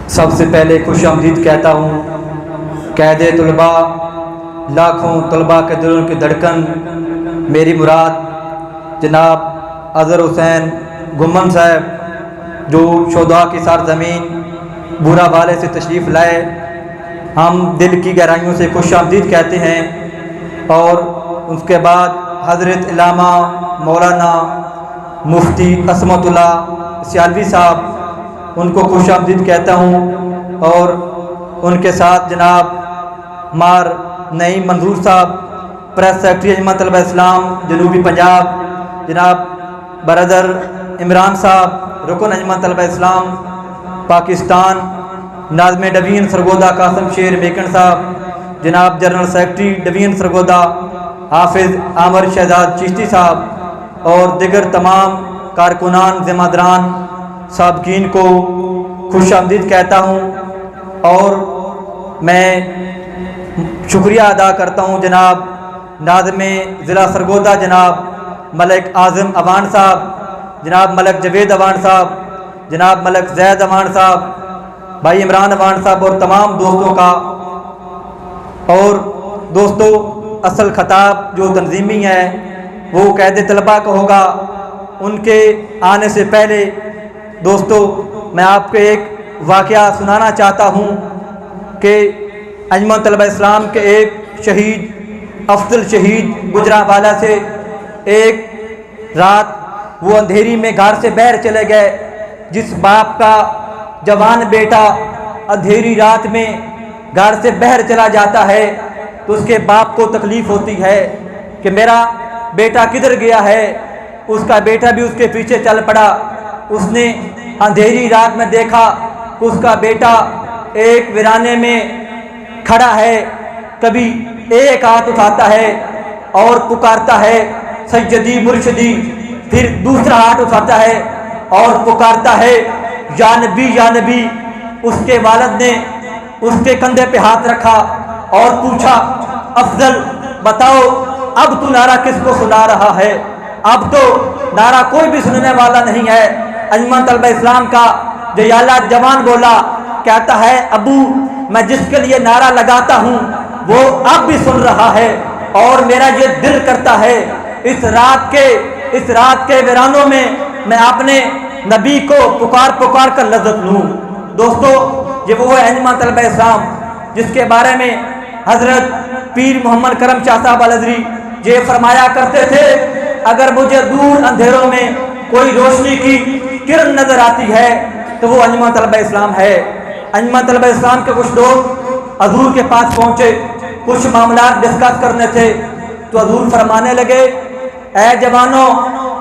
سب سے پہلے خوش آمدید کہتا ہوں قید طلباء، لاکھوں طلباء کے دلوں کی دھڑکن، میری مراد جناب اظہر حسین گھمن صاحب جو شہداء کی سرزمین بورا والے سے تشریف لائے، ہم دل کی گہرائیوں سے خوش آمدید کہتے ہیں۔ اور اس کے بعد حضرت علامہ مولانا مفتی عصمت اللہ سیالوی صاحب، ان کو خوش آمدید کہتا ہوں، اور ان کے ساتھ جناب مار نعیم منظور صاحب پریس سیکرٹری انجمن طلبہ اسلام جنوبی پنجاب، جناب برادر عمران صاحب رکن انجمن طلبہ اسلام پاکستان، ناظم ڈویژن سرگودا قاسم شیر میکن صاحب، جناب جنرل سیکرٹری ڈویژن سرگودا حافظ عامر شہزاد چشتی صاحب، اور دیگر تمام کارکنان ذمہ داران سابقین کو خوش آمدید کہتا ہوں۔ اور میں شکریہ ادا کرتا ہوں جناب ناظم ضلع سرگودا جناب ملک اعظم اوان صاحب، جناب ملک جوید اوان صاحب، جناب ملک زید اوان صاحب، بھائی عمران اوان صاحب، اور تمام دوستوں کا۔ اور دوستو، اصل خطاب جو تنظیمی ہے وہ قید طلباء کا ہوگا۔ ان کے آنے سے پہلے دوستو میں آپ کو ایک واقعہ سنانا چاہتا ہوں کہ انجمن طلبہ اسلام کے ایک شہید افضل شہید گجرانوالہ سے ایک رات وہ اندھیری میں گھر سے باہر چلے گئے۔ جس باپ کا جوان بیٹا اندھیری رات میں گھر سے باہر چلا جاتا ہے تو اس کے باپ کو تکلیف ہوتی ہے کہ میرا بیٹا کدھر گیا ہے۔ اس کا بیٹا بھی اس کے پیچھے چل پڑا۔ اس نے اندھیری رات میں دیکھا کہ اس کا بیٹا ایک ویرانے میں کھڑا ہے، کبھی ایک ہاتھ اٹھاتا ہے اور پکارتا ہے سیدی مرشدی، پھر دوسرا ہاتھ اٹھاتا ہے اور پکارتا ہے یا نبی یا نبی۔ اس کے والد نے اس کے کندھے پہ ہاتھ رکھا اور پوچھا افضل بتاؤ اب تو نعرہ کس کو سنا رہا ہے؟ اب تو نعرہ کوئی بھی سننے والا نہیں ہے۔ انجمن طلبہ اسلام کا جیالہ جوان بولا، کہتا ہے ابو میں جس کے لیے نعرہ لگاتا ہوں وہ اب بھی سن رہا ہے، اور میرا یہ دل کرتا ہے اس رات کے ویرانوں میں میں اپنے نبی کو پکار کر لذت لوں۔ دوستو، یہ وہ ہے انجمن طلبہ اسلام جس کے بارے میں حضرت پیر محمد کرم شاہ صاحب الازہری یہ فرمایا کرتے تھے، اگر مجھے دور اندھیروں میں کوئی روشنی کی کرن نظر آتی ہے تو وہ انجمن طلبہ اسلام ہے۔ انجمن طلبہ اسلام کے کچھ لوگ حضور کے پاس پہنچے، کچھ معاملات ڈسکس کرنے تھے، تو حضور فرمانے لگے اے جوانوں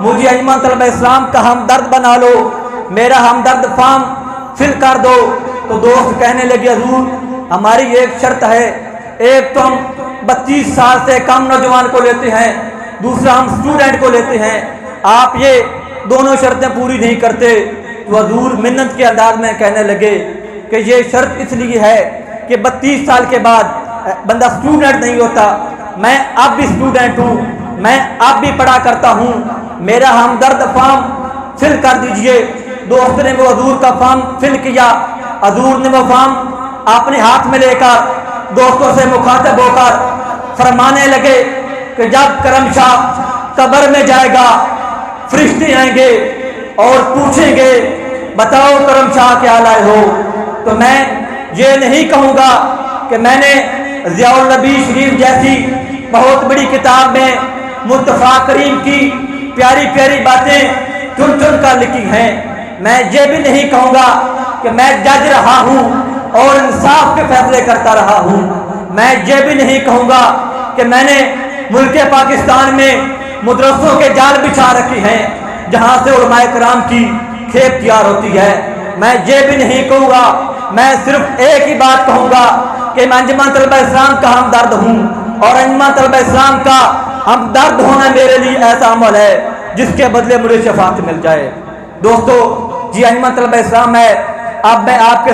مجھے انجمن طلبہ اسلام کا ہمدرد بنا لو، میرا ہمدرد فارم فل کر دو۔ تو دوست کہنے لگے حضور ہماری ایک شرط ہے، ایک تو ہم 32 سال سے کم نوجوان کو لیتے ہیں، دوسرا ہم اسٹوڈنٹ کو لیتے ہیں، آپ یہ دونوں شرطیں پوری نہیں کرتے۔ تو حضور منت کے انداز میں کہنے لگے کہ یہ شرط اس لیے ہے کہ 32 سال کے بعد بندہ اسٹوڈنٹ نہیں ہوتا، میں اب بھی اسٹوڈنٹ ہوں، میں اب بھی پڑھا کرتا ہوں، میرا ہمدرد فارم فل کر دیجئے۔ دوست نے وہ حضور کا فارم فل کیا۔ حضور نے وہ فارم اپنے ہاتھ میں لے کر دوستوں سے مخاطب ہو کر فرمانے لگے کہ جب کرم شاہ قبر میں جائے گا فرشتے آئیں گے اور پوچھیں گے بتاؤ کرم شاہ کیا لائے ہو، تو میں یہ نہیں کہوں گا کہ میں نے ضیاء النبی شریف جیسی بہت بڑی کتاب میں مصطفیٰ کریم کی پیاری پیاری باتیں چن کر لکھی ہیں، میں یہ بھی نہیں کہوں گا کہ میں جج رہا ہوں اور انصاف کے فیصلے کرتا رہا ہوں، میں یہ بھی نہیں کہوں گا کہ میں نے ملک پاکستان میں مدرسوں کے جال بچھا رکھی ہیں جہاں سے علماء کرام کی کھیپ تیار ہوتی ہے، میں یہ بھی نہیں کہوں گا، میں صرف ایک ہی بات کہوں گا کہ میں انجمن طلبہ اسلام کا ہمدرد ہوں، اور انجمن طلبہ اسلام کا ہمدرد ہونا میرے لیے ایسا عمل ہے جس کے بدلے مجھے شفاعت مل جائے۔ دوستو، جی انجمن طلبہ اسلام ہے۔ اب میں آپ کے